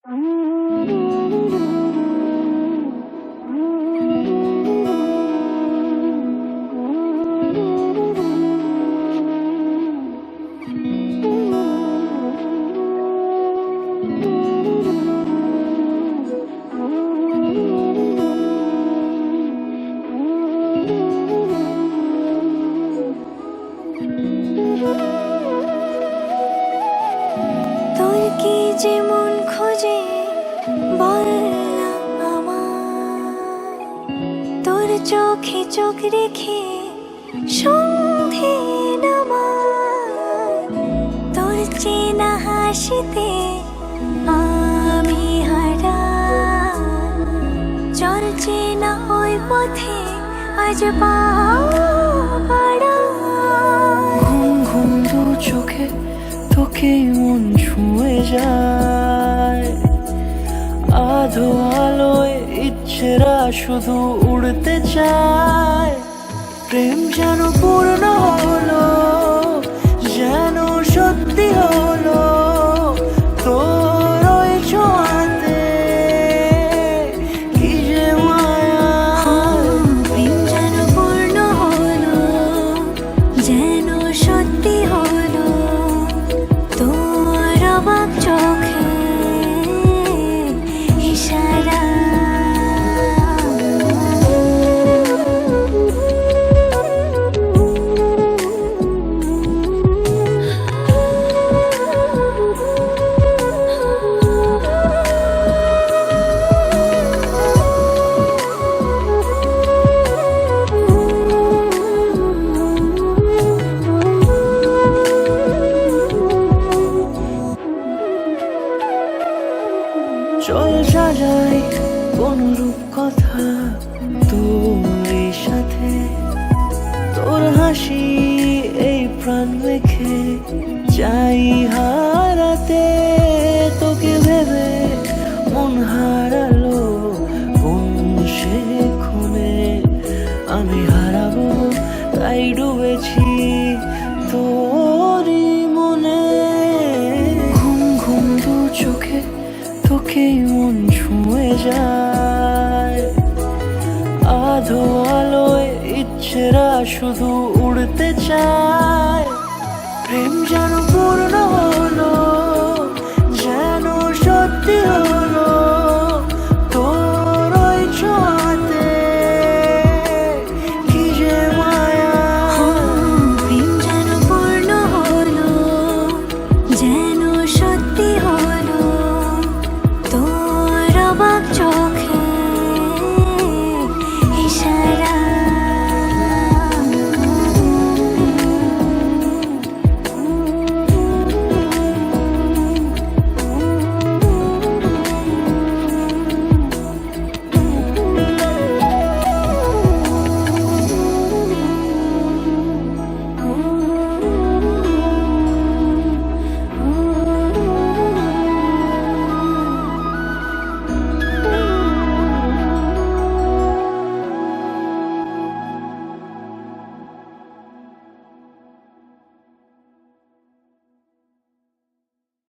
তোর কি যে মন খোঁজে বল না আমায়, তোর চোখে চোখ রেখে সন্ধে নামায়, তোর চেনা হাসিতে আমি হারাই, চল চেনা ওই পথে আজ পা বাড়াই। ঘুম ঘুম দু চোখে তোকে মন ছুঁয়ে যায়, আধো আলোয় ইচ্ছেরা শুধু উড়তে চায়। প্রেম যেন পূর্ণ হলো, যেন সত্যি হলো, তোর ওই ছোঁয়াতে কি যে মায়া। প্রেম যেন পূর্ণ হলো, যেন সত্যি হলো, তোর অবাক চোখে ইশারা। চল সাজাই কোন রূপ কথা তোর সাথে, তোর হাসি এই প্রাণ রেখে চাই হারাতে। তোকে ভেবে মন হারালো কোন সে খুনে, আমি হারাবো তাই ডুবেছি তোরই মনে। ঘুম ঘুম দু চোখে তোকে মন ছুঁয়ে যায়, আধো আলোয় ইচ্ছেরা শুধু উড়তে চায়। প্রেম যেন পূর্ণ হলো,